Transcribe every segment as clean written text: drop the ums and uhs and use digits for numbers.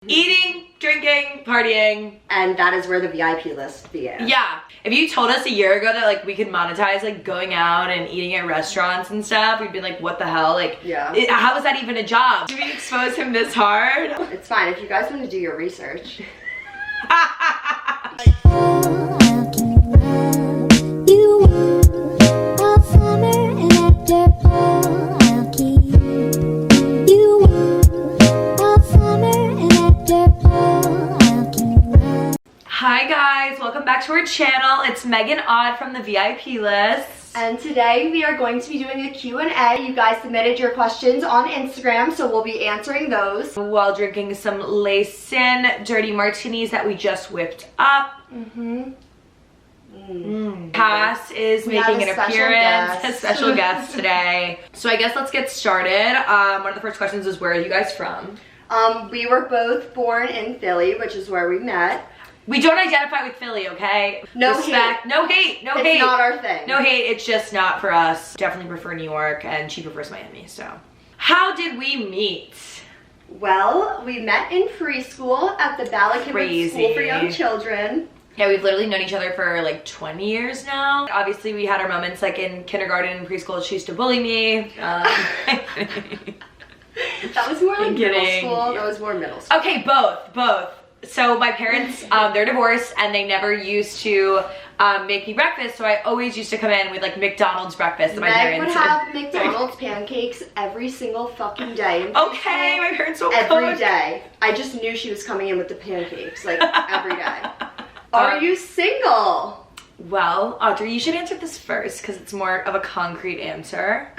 Eating, drinking, partying. And that is where the VIP list began. Yeah. If you told us a year ago that like we could monetize like going out and eating at restaurants and stuff, we'd be like, what the hell? Like, yeah. How is that even a job? Do we expose him this hard? It's fine if you guys want to do your research. Hi guys, welcome back to our channel. It's Megan Odd from the VIP list. And today we are going to be doing a Q&A. You guys submitted your questions on Instagram, so we'll be answering those. While drinking some Laysin dirty martinis that we just whipped up. Cass is making an appearance, a special guest today. So I guess let's get started. One of the first questions is, where are you guys from? We were both born in Philly, which is where we met. We don't identify with Philly, okay? No Respect. hate. No hate. No hate. It's not our thing. No hate. It's just not for us. Definitely prefer New York, and she prefers Miami, so. How did we meet? Well, we met in preschool at the Bala School for Young Children. Yeah, we've literally known each other for like 20 years now. Obviously, we had our moments like in kindergarten and preschool. She used to bully me. That was more like middle school. That was more middle school. Okay, both. So my parents, they're divorced and they never used to make me breakfast, so I always used to come in with like McDonald's breakfast. Meg would have McDonald's pancakes every single fucking day. Okay, my parents will every day. I just knew she was coming in with the pancakes, like every day. Are you single? Well, Audrey, you should answer this first because it's more of a concrete answer.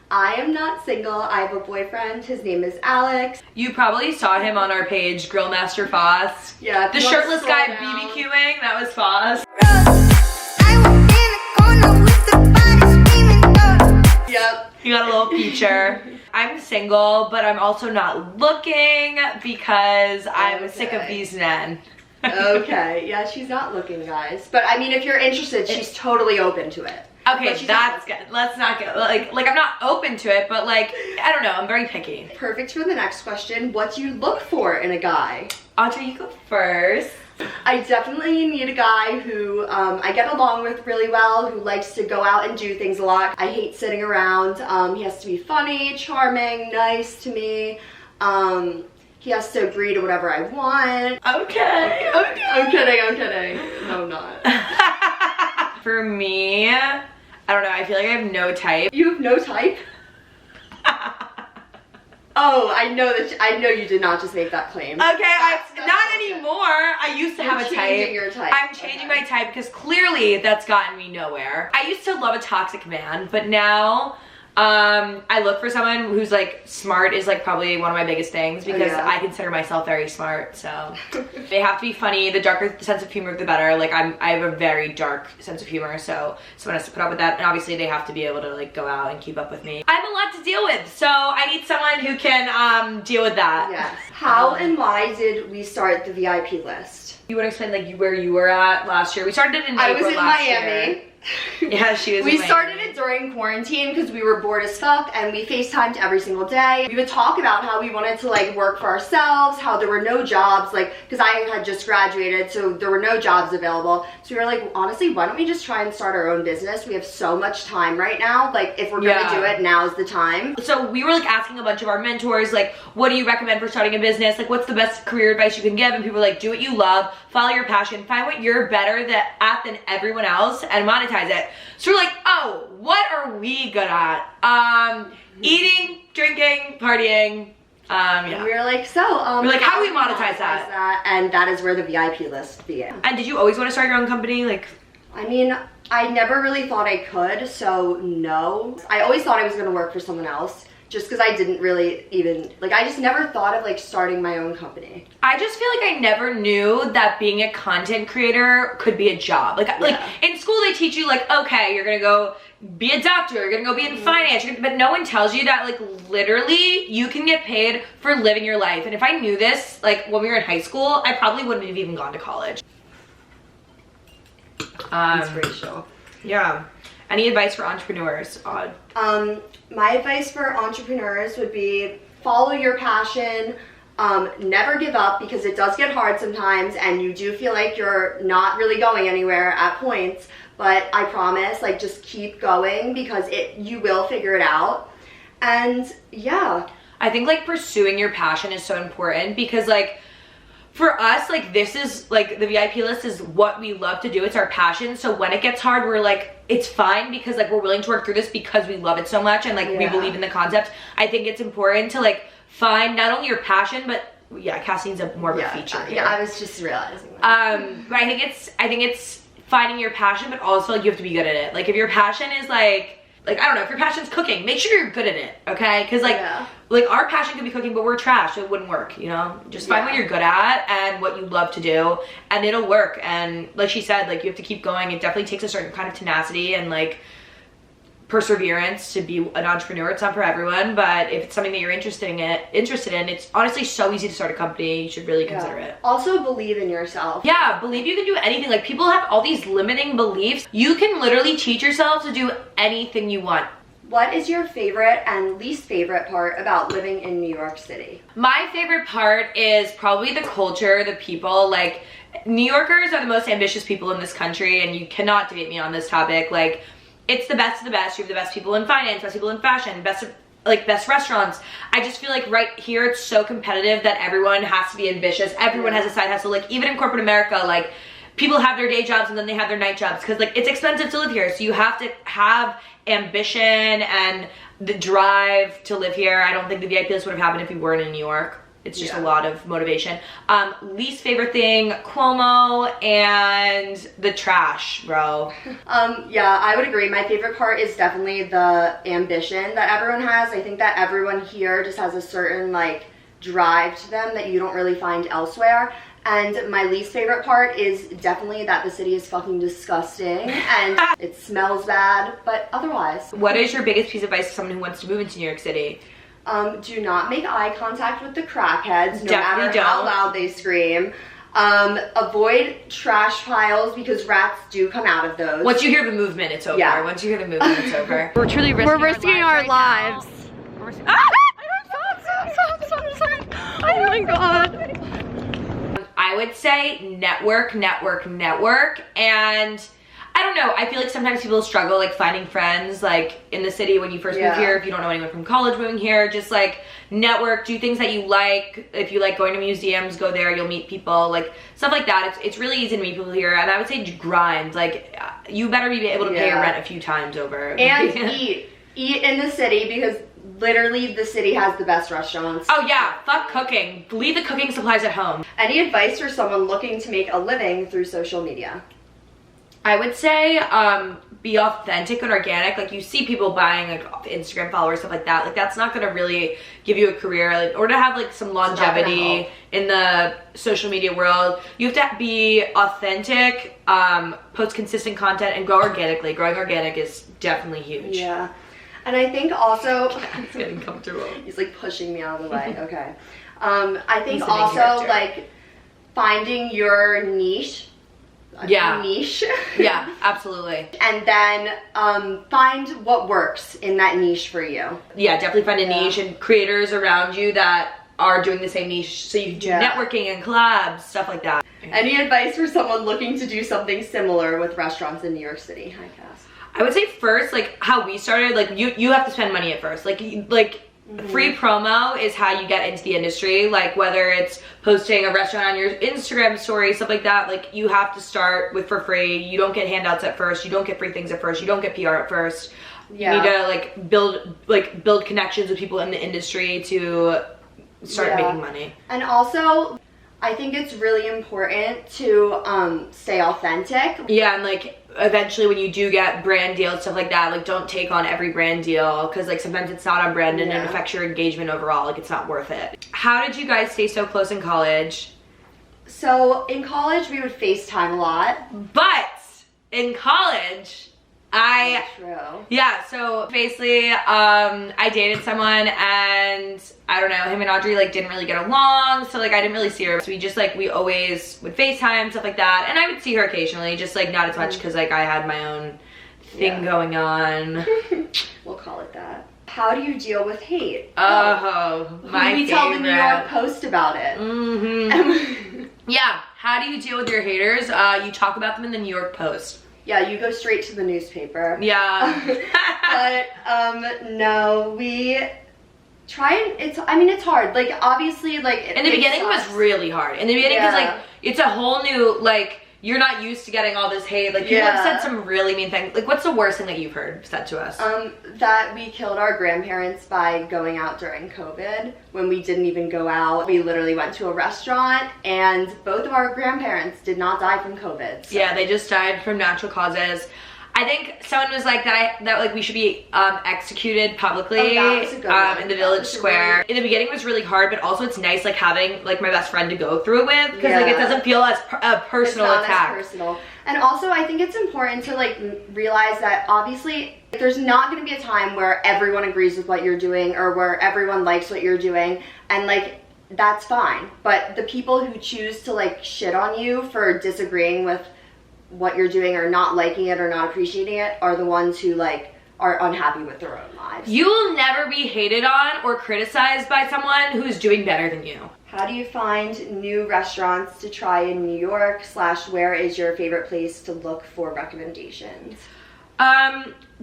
I am not single. I have a boyfriend. His name is Alex. You probably saw him on our page, Grillmaster Foss. Yeah. The shirtless guy BBQing, that was Foss. Yep. You got a little feature. I'm single, but I'm also not looking because I'm sick of these men. Okay, yeah, she's not looking, guys. But I mean, if you're interested, she's totally open to it. Okay, that's good. Let's not get like I'm not open to it, but like I don't know, I'm very picky. Perfect for the next question. What do you look for in a guy? Audrey, you go first. I definitely need a guy who I get along with really well, who likes to go out and do things a lot. I hate sitting around. He has to be funny, charming, nice to me. He has to agree to whatever I want. Okay. I'm kidding. No, I'm not. For me, I don't know, I feel like I have no type. You have no type? Oh, I know you did not just make that claim. Okay, not anymore. I used to have a type. Changing your type. I'm changing my type because clearly that's gotten me nowhere. I used to love a toxic man, but now I look for someone who's like smart is like probably one of my biggest things because I consider myself very smart, so they have to be funny. The darker the sense of humor, the better. Like I have a very dark sense of humor, so someone has to put up with that, and obviously they have to be able to like go out and keep up with me. I have a lot to deal with, so I need someone who can deal with that. Yes. How and why did we start the VIP list? You want to explain like where you were at last year? We started it in April last year. I was in Miami. Yeah, she was We started it during quarantine because we were bored as fuck, and we FaceTimed every single day. We would talk about how we wanted to like work for ourselves, how there were no jobs, like because I had just graduated, so there were no jobs available. So we were like, honestly, why don't we just try and start our own business? We have so much time right now. Like if we're gonna do it, now's the time. So we were like asking a bunch of our mentors, like, what do you recommend for starting a business? Like, what's the best career advice you can give? And people were like, do what you love, follow your passion, find what you're better at than everyone else, and monetize it. So we're like, oh, what are we good at? Eating, drinking, partying. And we were like, so we're like, how do we monetize that? And that is where the VIP list began. And did you always want to start your own company? Like, I mean, I never really thought I could, so no. I always thought I was gonna work for someone else, just because I didn't really even, like, I just never thought of like starting my own company. I just feel like I never knew that being a content creator could be a job. Like in school they teach you like, okay, you're gonna go be a doctor, you're gonna go be in finance, but no one tells you that like literally you can get paid for living your life. And if I knew this like when we were in high school, I probably wouldn't have even gone to college. Inspirational. Yeah. Any advice for entrepreneurs, Odd? My advice for entrepreneurs would be follow your passion, Never give up, because it does get hard sometimes and you do feel like you're not really going anywhere at points, but I promise, like, just keep going, because you will figure it out. And yeah, I think like pursuing your passion is so important, because like for us, like this is like the VIP list is what we love to do. It's our passion. So when it gets hard, we're like, it's fine, because like we're willing to work through this because we love it so much and like we believe in the concept. I think it's important to like find not only your passion, but yeah, Cassine's more of a feature here. Yeah, I was just realizing that. But I think it's finding your passion, but also like you have to be good at it. Like if your passion is like I don't know, if your passion's cooking, make sure you're good at it, okay? Because like our passion could be cooking, but we're trash, so it wouldn't work, you know? Just find what you're good at and what you love to do, and it'll work. And like she said, like you have to keep going. It definitely takes a certain kind of tenacity and like perseverance to be an entrepreneur. It's not for everyone, but if it's something that you're interested in, it's honestly so easy to start a company. You should really consider it. Also believe in yourself. Yeah, believe you can do anything. Like people have all these limiting beliefs. You can literally teach yourself to do anything you want. What is your favorite and least favorite part about living in New York City? My favorite part is probably the culture, the people. Like New Yorkers are the most ambitious people in this country, and you cannot debate me on this topic. Like it's the best of the best. You have the best people in finance, best people in fashion, best restaurants. I just feel like right here it's so competitive that everyone has to be ambitious. Everyone has a side hustle. Like even in corporate America, like people have their day jobs and then they have their night jobs, because like it's expensive to live here. So you have to have ambition and the drive to live here. I don't think the VIP list would have happened if we weren't in New York. It's just a lot of motivation. Least favorite thing, Cuomo and the trash, bro. Yeah, I would agree. My favorite part is definitely the ambition that everyone has. I think that everyone here just has a certain like drive to them that you don't really find elsewhere. And my least favorite part is definitely that the city is fucking disgusting and it smells bad, but otherwise. What is your biggest piece of advice to someone who wants to move into New York City? Do not make eye contact with the crackheads, no matter how loud they scream. Avoid trash piles, because rats do come out of those. Once you hear the movement, it's over. Yeah. Once you hear the movement, it's over. We're truly risking our lives. Oh my god. I would say network, and I don't know, I feel like sometimes people struggle like finding friends like in the city when you first move here. If you don't know anyone from college moving here, just like network, do things that you like. If you like going to museums, go there, you'll meet people, like stuff like that. It's really easy to meet people here, and I would say grind. Like you better be able to pay your rent a few times over. And eat in the city, because literally the city has the best restaurants. Oh yeah, fuck cooking. Leave the cooking supplies at home. Any advice for someone looking to make a living through social media? I would say be authentic and organic. Like you see people buying like Instagram followers, stuff like that. Like that's not gonna really give you a career, like, or to have like some longevity in the social media world. You have to be authentic, post consistent content, and grow organically. Growing organic is definitely huge. Yeah. And I think also It's getting comfortable. He's like pushing me out of the way. Okay. I think also like finding your niche. Niche. Yeah, absolutely. And then find what works in that niche for you. Yeah, definitely find a niche and creators around you that are doing the same niche, so you can do networking and collabs, stuff like that. Any advice for someone looking to do something similar with restaurants in New York City? Hi, Cass. I would say first, like how we started, like you have to spend money at first. Like free promo is how you get into the industry. Like whether it's posting a restaurant on your Instagram story, stuff like that, like you have to start with for free. You don't get handouts at first. You don't get free things at first. You don't get PR at first. You need to like build connections with people in the industry to start making money. And also, I think it's really important to stay authentic. Yeah, and like eventually when you do get brand deals, stuff like that, like don't take on every brand deal, because like sometimes it's not on brand and it affects your engagement overall. Like it's not worth it. How did you guys stay so close in college? So in college we would FaceTime a lot. But in college, so basically I dated someone, and I don't know, him and Audrey like didn't really get along, so like I didn't really see her. So we always would FaceTime, stuff like that, and I would see her occasionally, just like not as much because like I had my own thing going on. We'll call it that. how do you deal with hate? Oh, my We tell the New York Post about it. Yeah, how do you deal with your haters? You talk about them in the New York Post. Yeah, you go straight to the newspaper. Yeah. But no, we try and it's hard. Like, obviously, like, in the beginning it was really hard. In the beginning, because like it's a whole new, like, you're not used to getting all this hate. Like, people have said some really mean things. Like, what's the worst thing that you've heard said to us? That we killed our grandparents by going out during COVID when we didn't even go out. We literally went to a restaurant, and both of our grandparents did not die from COVID. So. Yeah, they just died from natural causes. I think someone was like that like we should be executed publicly in the village square. In the beginning it was really hard, but also it's nice like having like my best friend to go through it with, because like it doesn't feel as a personal attack. As personal. And also I think it's important to like realize that obviously there's not going to be a time where everyone agrees with what you're doing or where everyone likes what you're doing, and like that's fine. But the people who choose to like shit on you for disagreeing with what you're doing or not liking it or not appreciating it are the ones who like are unhappy with their own lives. You will never be hated on or criticized by someone who's doing better than you. How do you find new restaurants to try in New York / where is your favorite place to look for recommendations?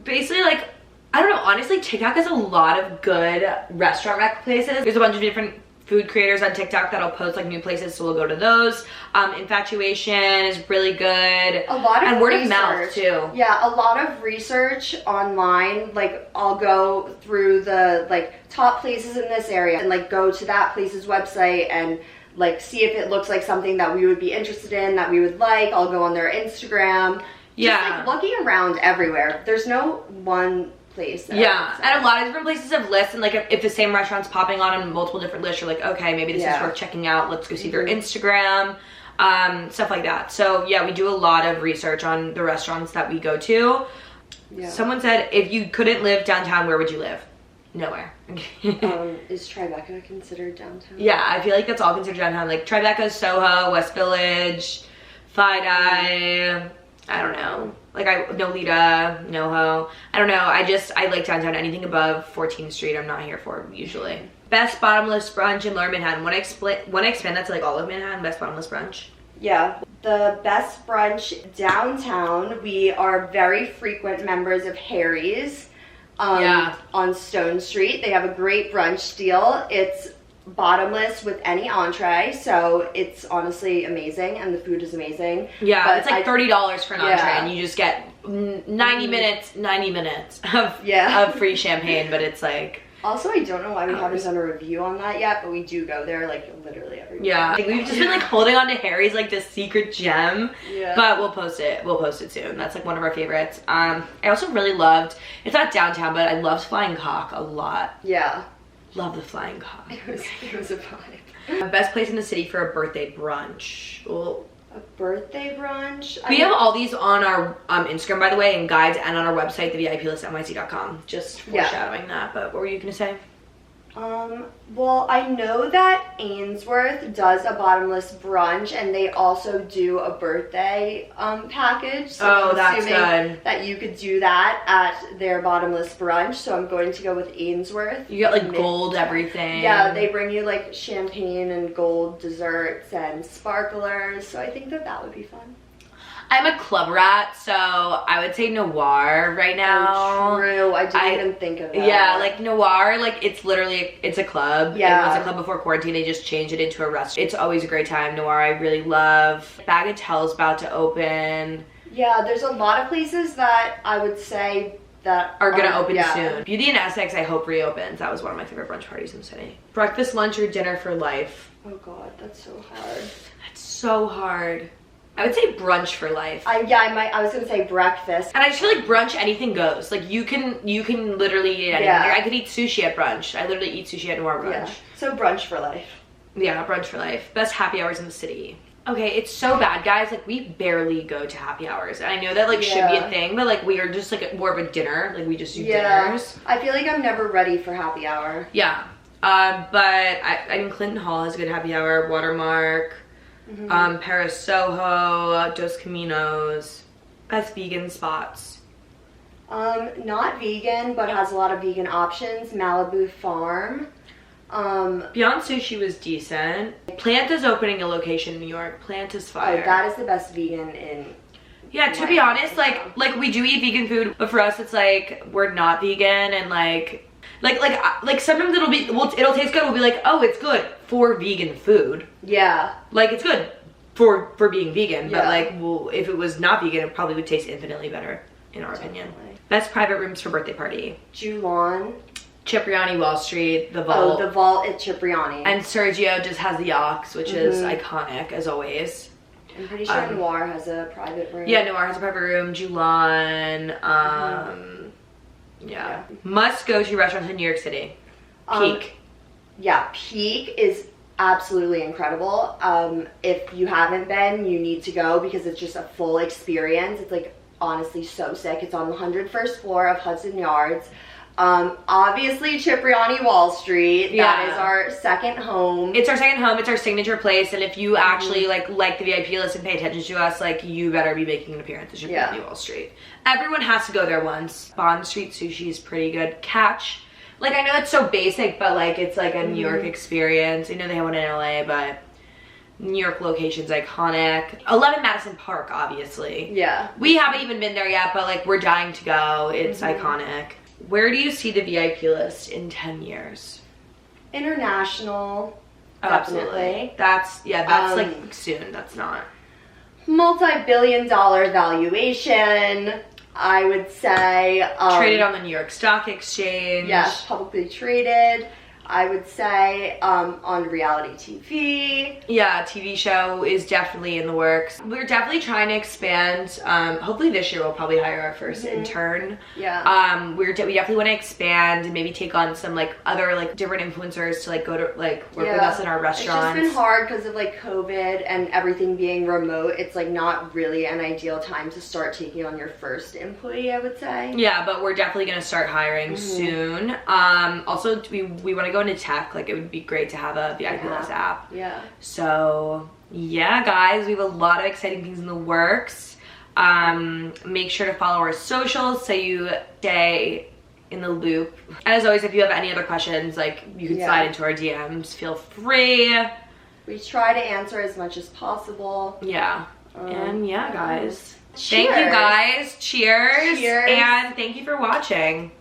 Basically, like, I don't know, honestly TikTok has a lot of good restaurant rec places. There's a bunch of different food creators on TikTok that'll post like new places, so we'll go to those. Infatuation is really good. A lot of and word research. Of mouth too. Yeah, a lot of research online. Like, I'll go through the like top places in this area and like go to that place's website and like see if it looks like something that we would be interested in, that we would like. I'll go on their Instagram. Yeah. Just like looking around everywhere. There's no one place. Yeah, and a lot of different places have lists, and like if the same restaurant's popping on multiple different lists, you're like, okay, maybe this is worth checking out. Let's go see their Instagram, stuff like that. So yeah, we do a lot of research on the restaurants that we go to. Yeah. Someone said, if you couldn't live downtown, where would you live? Nowhere. Is Tribeca considered downtown? Yeah, I feel like that's all considered downtown. Like Tribeca, Soho, West Village, Fidei. I don't know. Like Nolita, NoHo. I don't know. I like downtown. Anything above 14th Street, I'm not here for usually. Best bottomless brunch in Lower Manhattan. Want to expand that to like all of Manhattan? Best bottomless brunch. Yeah, the best brunch downtown. We are very frequent members of Harry's on Stone Street. They have a great brunch deal. It's bottomless with any entree, so it's honestly amazing, and the food is amazing. Yeah, but it's like $30 for an entree, and you just get 90 minutes of free champagne, but it's like... Also, I don't know why we haven't done a review on that yet, but we do go there like literally every week. Yeah, like, we've just been like holding on to Harry's like this secret gem, but we'll post it soon. That's like one of our favorites. I also really loved, it's not downtown, but I loved Flying Cock a lot. Yeah. Love the Flying Cock. It was a vibe. Best place in the city for a birthday brunch. Well, a birthday brunch? We have all these on our Instagram, by the way, and guides, and on our website, theviplistnyc.com. Just foreshadowing that, but what were you going to say? Well, I know that Ainsworth does a bottomless brunch, and they also do a birthday package. So that's good. That you could do that at their bottomless brunch. So I'm going to go with Ainsworth. You get like gold everything. Yeah, they bring you like champagne and gold desserts and sparklers. So I think that would be fun. I'm a club rat, so I would say Noir right now. Oh, true. I didn't even think of that. Yeah, like Noir, like it's literally, it's a club. Yeah. It was a club before quarantine. They just changed it into a restaurant. It's always a great time. Noir, I really love. Bagatelle's about to open. Yeah, there's a lot of places that I would say that are gonna open soon. Beauty in Essex, I hope reopens. That was one of my favorite brunch parties in the city. Breakfast, lunch, or dinner for life. Oh God, that's so hard. That's so hard. I would say brunch for life. I was gonna say breakfast. And I just feel like brunch, anything goes. Like you can literally eat anything. Yeah. Like I could eat sushi at brunch. I literally eat sushi at Noir brunch. Yeah. So brunch for life. Yeah, brunch for life. Best happy hours in the city. Okay, it's so bad, guys. Like we barely go to happy hours. And I know that like should be a thing, but like we are just like more of a dinner. Like we just do dinners. I feel like I'm never ready for happy hour. Yeah. But I mean Clinton Hall has a good happy hour. Watermark. Paris Soho, Dos Caminos, best vegan spots. Not vegan, but has a lot of vegan options. Malibu Farm. Beyond Sushi was decent. Plant is opening a location in New York. Plant is fire. Oh, that is the best vegan in. Yeah, to be honest, like we do eat vegan food, but for us it's like we're not vegan, and like sometimes it'll taste good. We'll be like, oh, it's good for vegan food. Yeah. Like it's good for being vegan, but like, well, if it was not vegan, it probably would taste infinitely better in our opinion. Best private rooms for birthday party. Julan. Cipriani, Wall Street, The Vault. Oh, The Vault at Cipriani. And Sergio just has the Ox, which is iconic as always. I'm pretty sure Noir has a private room. Yeah, Noir has a private room. Julan. Yeah. Must go to restaurants in New York City. Peak. Yeah, Peak is absolutely incredible. If you haven't been, you need to go because it's just a full experience. It's like honestly so sick. It's on the 101st floor of Hudson Yards. Obviously Cipriani Wall Street. That is our second home. It's our second home. It's our signature place. And if you actually like the VIP list and pay attention to us, like you better be making an appearance at Cipriani Wall Street. Everyone has to go there once. Bond Street sushi is pretty good. Catch. Like I know it's so basic, but like it's like a New York experience. I know they have one in LA, but New York location's iconic. 11 Madison Park, obviously. Yeah. We haven't even been there yet, but like we're dying to go. It's iconic. Where do you see the VIP list in 10 years? International. Oh, definitely. That's like soon. That's not. Multi-billion-dollar valuation, I would say. Traded on the New York Stock Exchange. Yes, publicly traded. I would say on reality TV. Yeah, TV show is definitely in the works. We're definitely trying to expand. Hopefully this year we'll probably hire our first intern. Yeah. We definitely want to expand and maybe take on some like other like different influencers to like go to like work with us in our restaurants. It's just been hard because of like COVID and everything being remote. It's like not really an ideal time to start taking on your first employee, I would say. Yeah, but we're definitely gonna start hiring soon. Also we want to go into tech. Like it would be great to have a VIP List app. Yeah. So yeah, guys, we have a lot of exciting things in the works. Make sure to follow our socials so you stay in the loop. And as always, if you have any other questions, like you can slide into our DMs. Feel free. We try to answer as much as possible. Yeah. And yeah, guys. Cheers. Thank you guys. Cheers. Cheers. And thank you for watching.